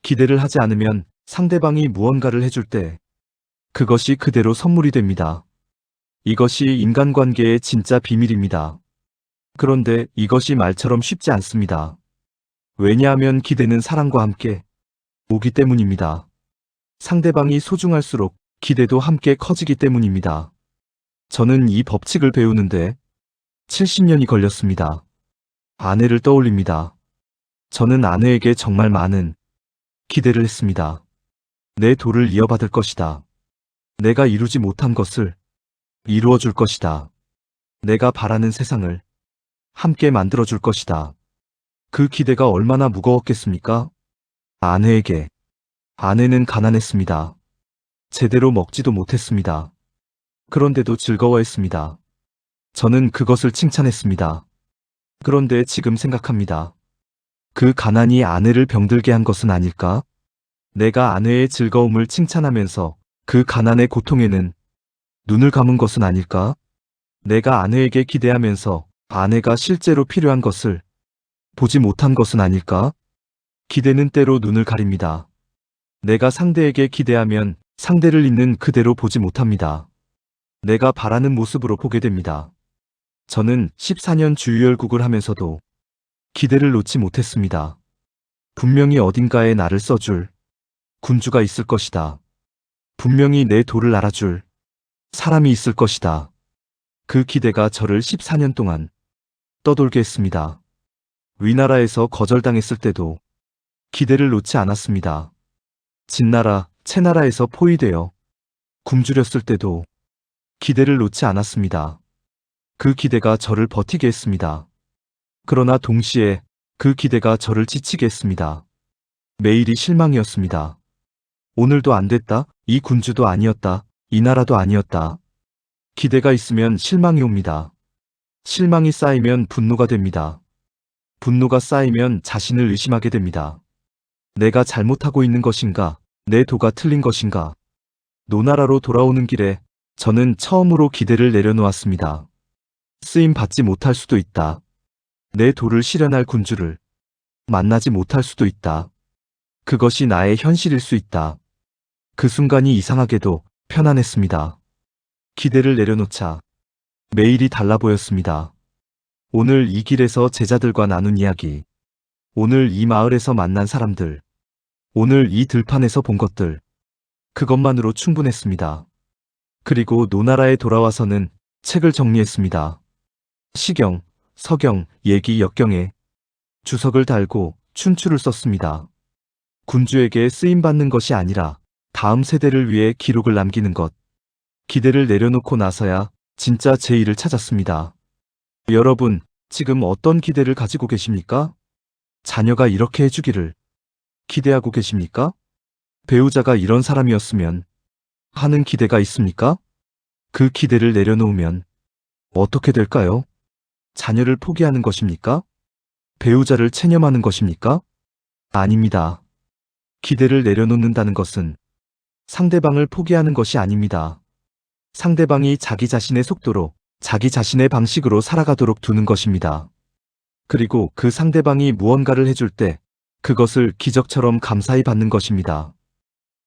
기대를 하지 않으면 상대방이 무언가를 해줄 때 그것이 그대로 선물이 됩니다. 이것이 인간관계의 진짜 비밀입니다. 그런데 이것이 말처럼 쉽지 않습니다. 왜냐하면 기대는 사랑과 함께 오기 때문입니다. 상대방이 소중할수록 기대도 함께 커지기 때문입니다. 저는 이 법칙을 배우는데 70년이 걸렸습니다. 아내를 떠올립니다. 저는 아내에게 정말 많은 기대를 했습니다. 내 도를 이어받을 것이다. 내가 이루지 못한 것을 이루어 줄 것이다. 내가 바라는 세상을 함께 만들어 줄 것이다. 그 기대가 얼마나 무거웠겠습니까? 아내에게. 아내는 가난했습니다. 제대로 먹지도 못했습니다. 그런데도 즐거워했습니다. 저는 그것을 칭찬했습니다. 그런데 지금 생각합니다. 그 가난이 아내를 병들게 한 것은 아닐까? 내가 아내의 즐거움을 칭찬하면서 그 가난의 고통에는 눈을 감은 것은 아닐까? 내가 아내에게 기대하면서 아내가 실제로 필요한 것을 보지 못한 것은 아닐까? 기대는 때로 눈을 가립니다. 내가 상대에게 기대하면 상대를 있는 그대로 보지 못합니다. 내가 바라는 모습으로 보게 됩니다. 저는 14년 주유열국을 하면서도 기대를 놓지 못했습니다. 분명히 어딘가에 나를 써줄 군주가 있을 것이다. 분명히 내 도를 알아줄 사람이 있을 것이다. 그 기대가 저를 14년 동안 떠돌게 했습니다. 위나라에서 거절당했을 때도 기대를 놓지 않았습니다. 진나라, 채나라에서 포위되어 굶주렸을 때도 기대를 놓지 않았습니다. 그 기대가 저를 버티게 했습니다. 그러나 동시에 그 기대가 저를 지치게 했습니다. 매일이 실망이었습니다. 오늘도 안 됐다. 이 군주도 아니었다. 이 나라도 아니었다. 기대가 있으면 실망이 옵니다. 실망이 쌓이면 분노가 됩니다. 분노가 쌓이면 자신을 의심하게 됩니다. 내가 잘못하고 있는 것인가? 내 도가 틀린 것인가? 노나라로 돌아오는 길에 저는 처음으로 기대를 내려놓았습니다. 쓰임 받지 못할 수도 있다. 내 도를 실현할 군주를 만나지 못할 수도 있다. 그것이 나의 현실일 수 있다. 그 순간이 이상하게도 편안했습니다. 기대를 내려놓자 매일이 달라 보였습니다. 오늘 이 길에서 제자들과 나눈 이야기, 오늘 이 마을에서 만난 사람들, 오늘 이 들판에서 본 것들, 그것만으로 충분했습니다. 그리고 노나라에 돌아와서는 책을 정리했습니다. 시경, 서경, 예기, 역경에 주석을 달고 춘추를 썼습니다. 군주에게 쓰임받는 것이 아니라 다음 세대를 위해 기록을 남기는 것. 기대를 내려놓고 나서야 진짜 제 일을 찾았습니다. 여러분, 지금 어떤 기대를 가지고 계십니까? 자녀가 이렇게 해주기를 기대하고 계십니까? 배우자가 이런 사람이었으면 하는 기대가 있습니까? 그 기대를 내려놓으면 어떻게 될까요? 자녀를 포기하는 것입니까? 배우자를 체념하는 것입니까? 아닙니다. 기대를 내려놓는다는 것은 상대방을 포기하는 것이 아닙니다. 상대방이 자기 자신의 속도로, 자기 자신의 방식으로 살아가도록 두는 것입니다. 그리고 그 상대방이 무언가를 해줄 때 그것을 기적처럼 감사히 받는 것입니다.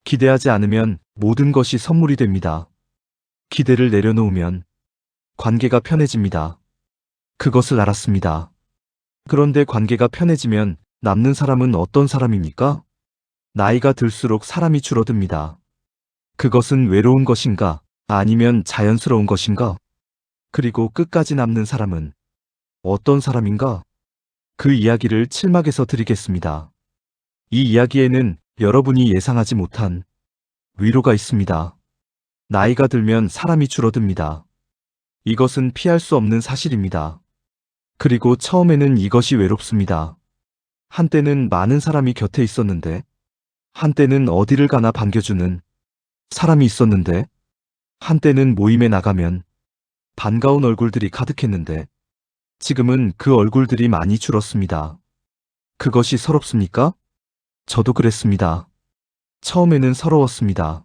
기대하지 않으면 모든 것이 선물이 됩니다. 기대를 내려놓으면 관계가 편해집니다. 그것을 알았습니다. 그런데 관계가 편해지면 남는 사람은 어떤 사람입니까? 나이가 들수록 사람이 줄어듭니다. 그것은 외로운 것인가? 아니면 자연스러운 것인가? 그리고 끝까지 남는 사람은 어떤 사람인가? 그 이야기를 7막에서 드리겠습니다. 이 이야기에는 여러분이 예상하지 못한 위로가 있습니다. 나이가 들면 사람이 줄어듭니다. 이것은 피할 수 없는 사실입니다. 그리고 처음에는 이것이 외롭습니다. 한때는 많은 사람이 곁에 있었는데, 한때는 어디를 가나 반겨주는 사람이 있었는데, 한때는 모임에 나가면 반가운 얼굴들이 가득했는데, 지금은 그 얼굴들이 많이 줄었습니다. 그것이 서럽습니까? 저도 그랬습니다. 처음에는 서러웠습니다.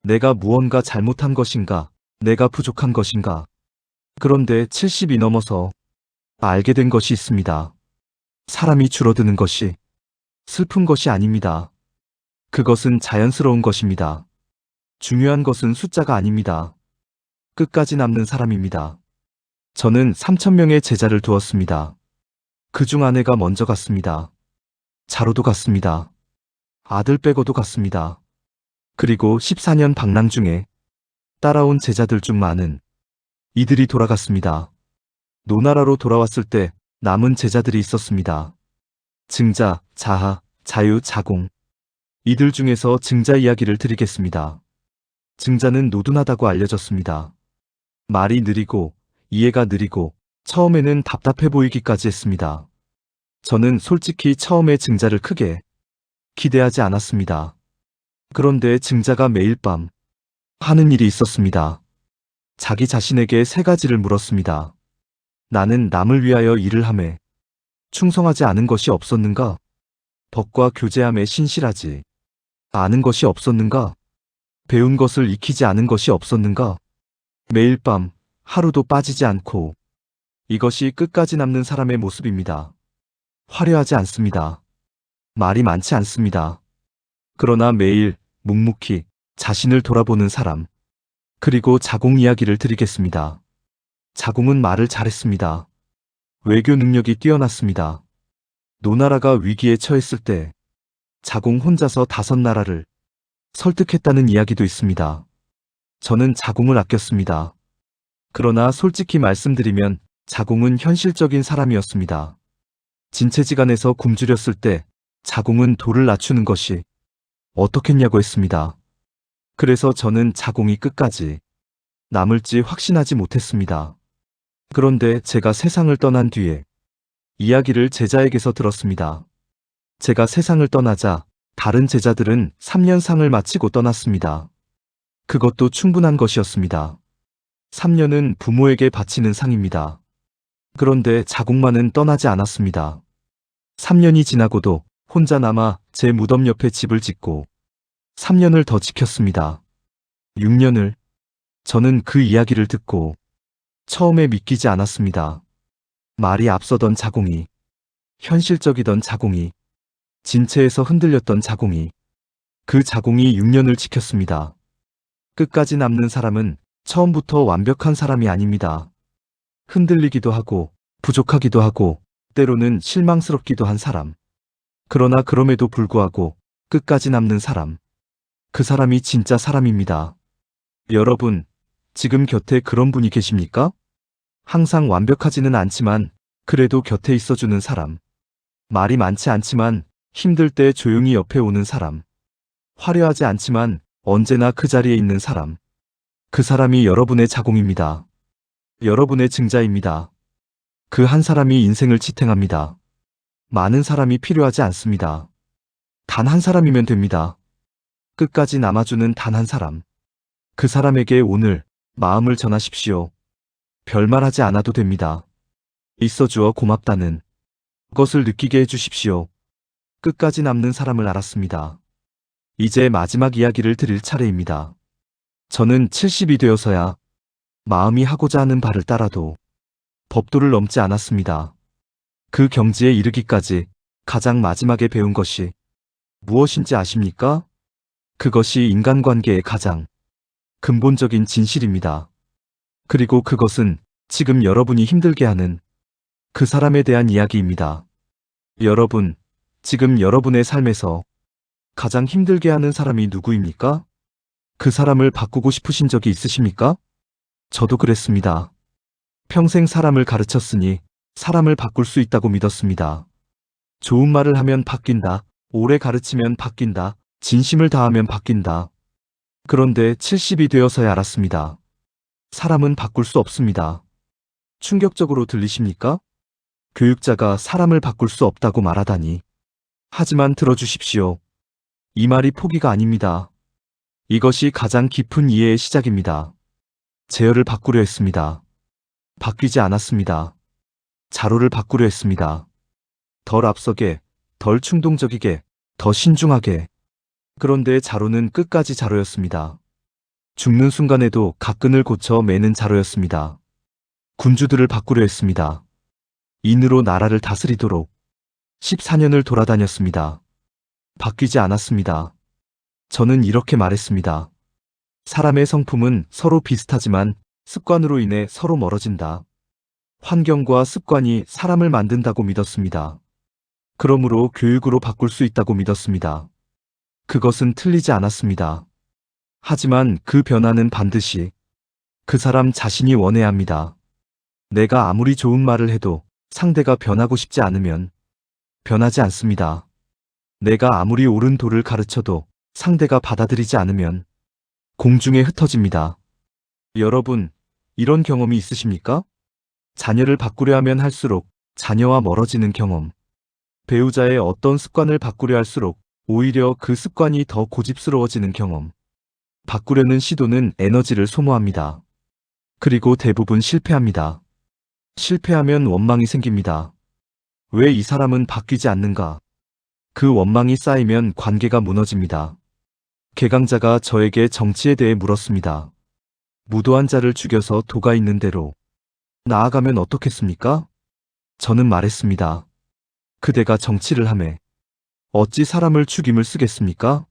내가 무언가 잘못한 것인가? 내가 부족한 것인가? 그런데 70이 넘어서 알게 된 것이 있습니다. 사람이 줄어드는 것이 슬픈 것이 아닙니다. 그것은 자연스러운 것입니다. 중요한 것은 숫자가 아닙니다. 끝까지 남는 사람입니다. 저는 3,000명의 제자를 두었습니다. 그중 아내가 먼저 갔습니다. 자로도 갔습니다. 아들 빼고도 갔습니다. 그리고 14년 방랑 중에 따라온 제자들 중 많은 이들이 돌아갔습니다. 노나라로 돌아왔을 때 남은 제자들이 있었습니다. 증자, 자하, 자유, 자공. 이들 중에서 증자 이야기를 드리겠습니다. 증자는 노둔하다고 알려졌습니다. 말이 느리고 이해가 느리고 처음에는 답답해 보이기까지 했습니다. 저는 솔직히 처음에 증자를 크게 기대하지 않았습니다. 그런데 증자가 매일 밤 하는 일이 있었습니다. 자기 자신에게 3가지를 물었습니다. 나는 남을 위하여 일을 하매 충성하지 않은 것이 없었는가? 법과 교제함에 신실하지 않은 것이 없었는가? 배운 것을 익히지 않은 것이 없었는가? 매일 밤 하루도 빠지지 않고 이것이 끝까지 남는 사람의 모습입니다. 화려하지 않습니다. 말이 많지 않습니다. 그러나 매일 묵묵히 자신을 돌아보는 사람. 그리고 자공 이야기를 드리겠습니다. 자공은 말을 잘했습니다. 외교 능력이 뛰어났습니다. 노나라가 위기에 처했을 때 자공 혼자서 5나라를 설득했다는 이야기도 있습니다. 저는 자공을 아꼈습니다. 그러나 솔직히 말씀드리면 자공은 현실적인 사람이었습니다. 진체지간에서 굶주렸을 때 자공은 도를 낮추는 것이 어떻겠냐고 했습니다. 그래서 저는 자공이 끝까지 남을지 확신하지 못했습니다. 그런데 제가 세상을 떠난 뒤에 이야기를 제자에게서 들었습니다. 제가 세상을 떠나자 다른 제자들은 3년 상을 마치고 떠났습니다. 그것도 충분한 것이었습니다. 3년은 부모에게 바치는 상입니다. 그런데 자궁만은 떠나지 않았습니다. 3년이 지나고도 혼자 남아 제 무덤 옆에 집을 짓고 3년을 더 지켰습니다. 6년을. 저는 그 이야기를 듣고 처음에 믿기지 않았습니다. 말이 앞서던 자궁이, 현실적이던 자궁이, 진체에서 흔들렸던 자궁이, 그 자궁이 6년을 지켰습니다. 끝까지 남는 사람은 처음부터 완벽한 사람이 아닙니다. 흔들리기도 하고, 부족하기도 하고, 때로는 실망스럽기도 한 사람. 그러나 그럼에도 불구하고 끝까지 남는 사람. 그 사람이 진짜 사람입니다. 여러분, 지금 곁에 그런 분이 계십니까? 항상 완벽하지는 않지만 그래도 곁에 있어주는 사람. 말이 많지 않지만 힘들 때 조용히 옆에 오는 사람. 화려하지 않지만 언제나 그 자리에 있는 사람. 그 사람이 여러분의 자궁입니다. 여러분의 증자입니다. 그 한 사람이 인생을 지탱합니다. 많은 사람이 필요하지 않습니다. 단 한 사람이면 됩니다. 끝까지 남아주는 단 한 사람. 그 사람에게 오늘 마음을 전하십시오. 별말하지 않아도 됩니다. 있어주어 고맙다는 것을 느끼게 해주십시오. 끝까지 남는 사람을 알았습니다. 이제 마지막 이야기를 드릴 차례입니다. 저는 70이 되어서야 마음이 하고자 하는 바를 따라도 법도를 넘지 않았습니다. 그 경지에 이르기까지 가장 마지막에 배운 것이 무엇인지 아십니까? 그것이 인간관계의 가장 근본적인 진실입니다. 그리고 그것은 지금 여러분이 힘들게 하는 그 사람에 대한 이야기입니다. 여러분, 지금 여러분의 삶에서 가장 힘들게 하는 사람이 누구입니까? 그 사람을 바꾸고 싶으신 적이 있으십니까? 저도 그랬습니다. 평생 사람을 가르쳤으니 사람을 바꿀 수 있다고 믿었습니다. 좋은 말을 하면 바뀐다. 오래 가르치면 바뀐다. 진심을 다하면 바뀐다. 그런데 70이 되어서야 알았습니다. 사람은 바꿀 수 없습니다. 충격적으로 들리십니까? 교육자가 사람을 바꿀 수 없다고 말하다니. 하지만 들어주십시오. 이 말이 포기가 아닙니다. 이것이 가장 깊은 이해의 시작입니다. 제어를 바꾸려 했습니다. 바뀌지 않았습니다. 자로를 바꾸려 했습니다. 덜 앞서게, 덜 충동적이게, 더 신중하게. 그런데 자로는 끝까지 자로였습니다. 죽는 순간에도 가끈을 고쳐 매는 자로였습니다. 군주들을 바꾸려 했습니다. 인으로 나라를 다스리도록 14년을 돌아다녔습니다. 바뀌지 않았습니다. 저는 이렇게 말했습니다. 사람의 성품은 서로 비슷하지만 습관으로 인해 서로 멀어진다. 환경과 습관이 사람을 만든다고 믿었습니다. 그러므로 교육으로 바꿀 수 있다고 믿었습니다. 그것은 틀리지 않았습니다. 하지만 그 변화는 반드시 그 사람 자신이 원해야 합니다. 내가 아무리 좋은 말을 해도 상대가 변하고 싶지 않으면 변하지 않습니다. 내가 아무리 옳은 도를 가르쳐도 상대가 받아들이지 않으면 공중에 흩어집니다. 여러분, 이런 경험이 있으십니까? 자녀를 바꾸려 하면 할수록 자녀와 멀어지는 경험. 배우자의 어떤 습관을 바꾸려 할수록 오히려 그 습관이 더 고집스러워지는 경험. 바꾸려는 시도는 에너지를 소모합니다. 그리고 대부분 실패합니다. 실패하면 원망이 생깁니다. 왜 이 사람은 바뀌지 않는가? 그 원망이 쌓이면 관계가 무너집니다. 개강자가 저에게 정치에 대해 물었습니다. 무도한 자를 죽여서 도가 있는 대로 나아가면 어떻겠습니까? 저는 말했습니다. 그대가 정치를 하매 어찌 사람을 죽임을 쓰겠습니까?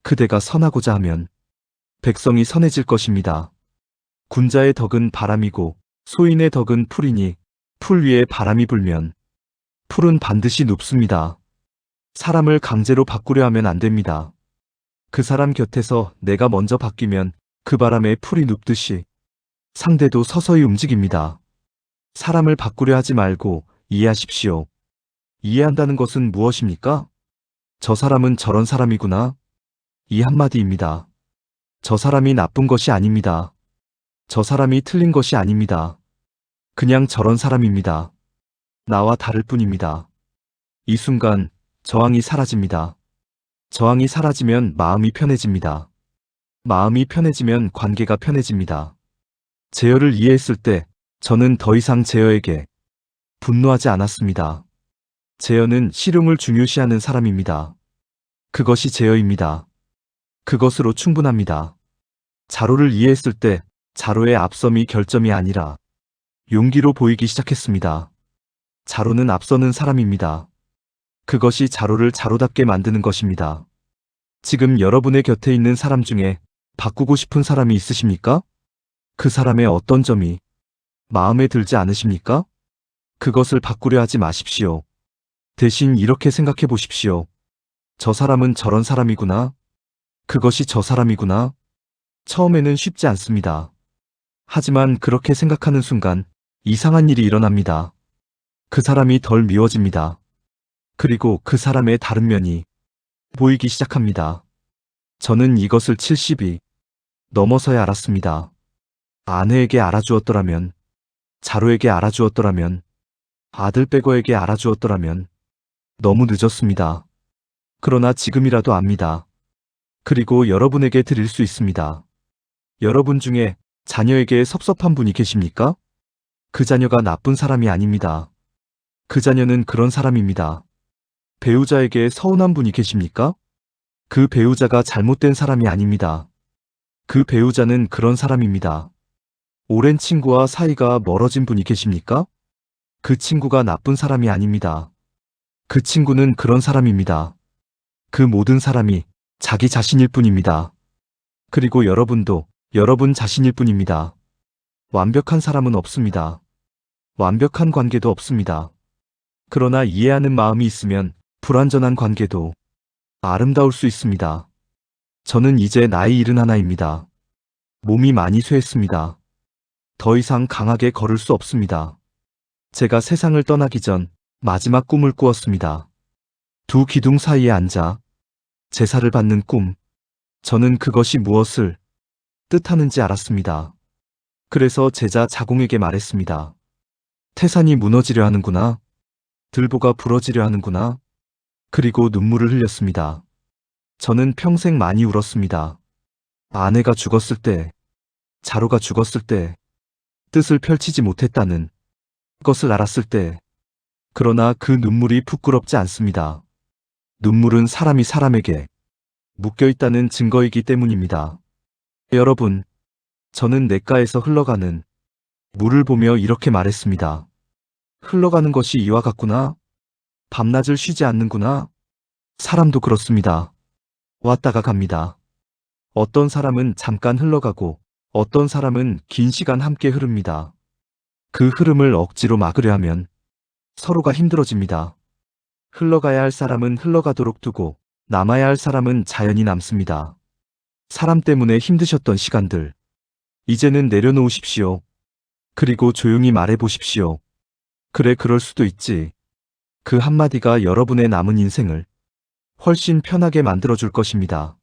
그대가 선하고자 하면 백성이 선해질 것입니다. 군자의 덕은 바람이고 소인의 덕은 풀이니 풀 위에 바람이 불면 풀은 반드시 눕습니다. 사람을 강제로 바꾸려 하면 안 됩니다. 그 사람 곁에서 내가 먼저 바뀌면 그 바람에 풀이 눕듯이 상대도 서서히 움직입니다. 사람을 바꾸려 하지 말고 이해하십시오. 이해한다는 것은 무엇입니까? 저 사람은 저런 사람이구나. 이 한마디입니다. 저 사람이 나쁜 것이 아닙니다. 저 사람이 틀린 것이 아닙니다. 그냥 저런 사람입니다. 나와 다를 뿐입니다. 이 순간 저항이 사라집니다. 저항이 사라지면 마음이 편해집니다. 마음이 편해지면 관계가 편해집니다. 제어를 이해했을 때 저는 더 이상 제어에게 분노하지 않았습니다. 제어는 실용을 중요시하는 사람입니다. 그것이 제어입니다. 그것으로 충분합니다. 자로를 이해했을 때 자로의 앞섬이 결점이 아니라 용기로 보이기 시작했습니다. 자로는 앞서는 사람입니다. 그것이 자로를 자로답게 만드는 것입니다. 지금 여러분의 곁에 있는 사람 중에 바꾸고 싶은 사람이 있으십니까? 그 사람의 어떤 점이 마음에 들지 않으십니까? 그것을 바꾸려 하지 마십시오. 대신 이렇게 생각해 보십시오. 저 사람은 저런 사람이구나. 그것이 저 사람이구나. 처음에는 쉽지 않습니다. 하지만 그렇게 생각하는 순간 이상한 일이 일어납니다. 그 사람이 덜 미워집니다. 그리고 그 사람의 다른 면이 보이기 시작합니다. 저는 이것을 70이 넘어서야 알았습니다. 아내에게 알아주었더라면, 자로에게 알아주었더라면, 아들 빼고에게 알아주었더라면 너무 늦었습니다. 그러나 지금이라도 압니다. 그리고 여러분에게 드릴 수 있습니다. 여러분 중에 자녀에게 섭섭한 분이 계십니까? 그 자녀가 나쁜 사람이 아닙니다. 그 자녀는 그런 사람입니다. 배우자에게 서운한 분이 계십니까? 그 배우자가 잘못된 사람이 아닙니다. 그 배우자는 그런 사람입니다. 오랜 친구와 사이가 멀어진 분이 계십니까? 그 친구가 나쁜 사람이 아닙니다. 그 친구는 그런 사람입니다. 그 모든 사람이 자기 자신일 뿐입니다. 그리고 여러분도 여러분 자신일 뿐입니다. 완벽한 사람은 없습니다. 완벽한 관계도 없습니다. 그러나 이해하는 마음이 있으면 불완전한 관계도 아름다울 수 있습니다. 저는 이제 나이 71입니다. 몸이 많이 쇠했습니다. 더 이상 강하게 걸을 수 없습니다. 제가 세상을 떠나기 전 마지막 꿈을 꾸었습니다. 두 기둥 사이에 앉아 제사를 받는 꿈. 저는 그것이 무엇을 뜻하는지 알았습니다. 그래서 제자 자공에게 말했습니다. 태산이 무너지려 하는구나. 들보가 부러지려 하는구나. 그리고 눈물을 흘렸습니다. 저는 평생 많이 울었습니다. 아내가 죽었을 때, 자로가 죽었을 때, 뜻을 펼치지 못했다는 것을 알았을 때, 그러나 그 눈물이 부끄럽지 않습니다. 눈물은 사람이 사람에게 묶여있다는 증거이기 때문입니다. 여러분, 저는 냇가에서 흘러가는 물을 보며 이렇게 말했습니다. 흘러가는 것이 이와 같구나. 밤낮을 쉬지 않는구나. 사람도 그렇습니다. 왔다가 갑니다. 어떤 사람은 잠깐 흘러가고 어떤 사람은 긴 시간 함께 흐릅니다. 그 흐름을 억지로 막으려 하면 서로가 힘들어집니다. 흘러가야 할 사람은 흘러가도록 두고 남아야 할 사람은 자연히 남습니다. 사람 때문에 힘드셨던 시간들, 이제는 내려놓으십시오. 그리고 조용히 말해보십시오. 그래, 그럴 수도 있지. 그 한마디가 여러분의 남은 인생을 훨씬 편하게 만들어줄 것입니다.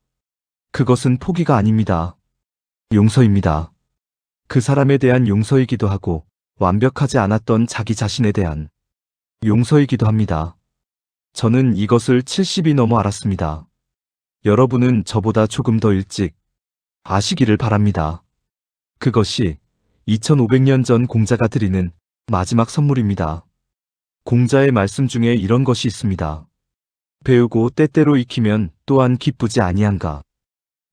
그것은 포기가 아닙니다. 용서입니다. 그 사람에 대한 용서이기도 하고 완벽하지 않았던 자기 자신에 대한 용서이기도 합니다. 저는 이것을 70이 넘어 알았습니다. 여러분은 저보다 조금 더 일찍 아시기를 바랍니다. 그것이 2500년 전 공자가 드리는 마지막 선물입니다. 공자의 말씀 중에 이런 것이 있습니다. 배우고 때때로 익히면 또한 기쁘지 아니한가.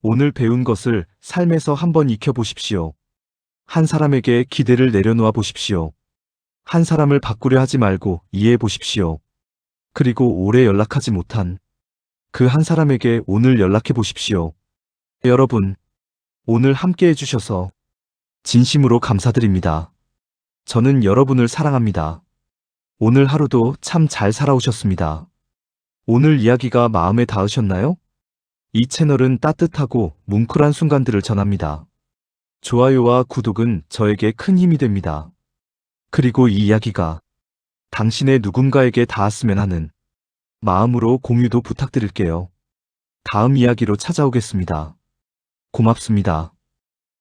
오늘 배운 것을 삶에서 한번 익혀보십시오. 한 사람에게 기대를 내려놓아 보십시오. 한 사람을 바꾸려 하지 말고 이해해 보십시오. 그리고 오래 연락하지 못한 그 한 사람에게 오늘 연락해 보십시오. 여러분, 오늘 함께 해주셔서 진심으로 감사드립니다. 저는 여러분을 사랑합니다. 오늘 하루도 참 잘 살아오셨습니다. 오늘 이야기가 마음에 닿으셨나요? 이 채널은 따뜻하고 뭉클한 순간들을 전합니다. 좋아요와 구독은 저에게 큰 힘이 됩니다. 그리고 이 이야기가 당신의 누군가에게 닿았으면 하는 마음으로 공유도 부탁드릴게요. 다음 이야기로 찾아오겠습니다. 고맙습니다.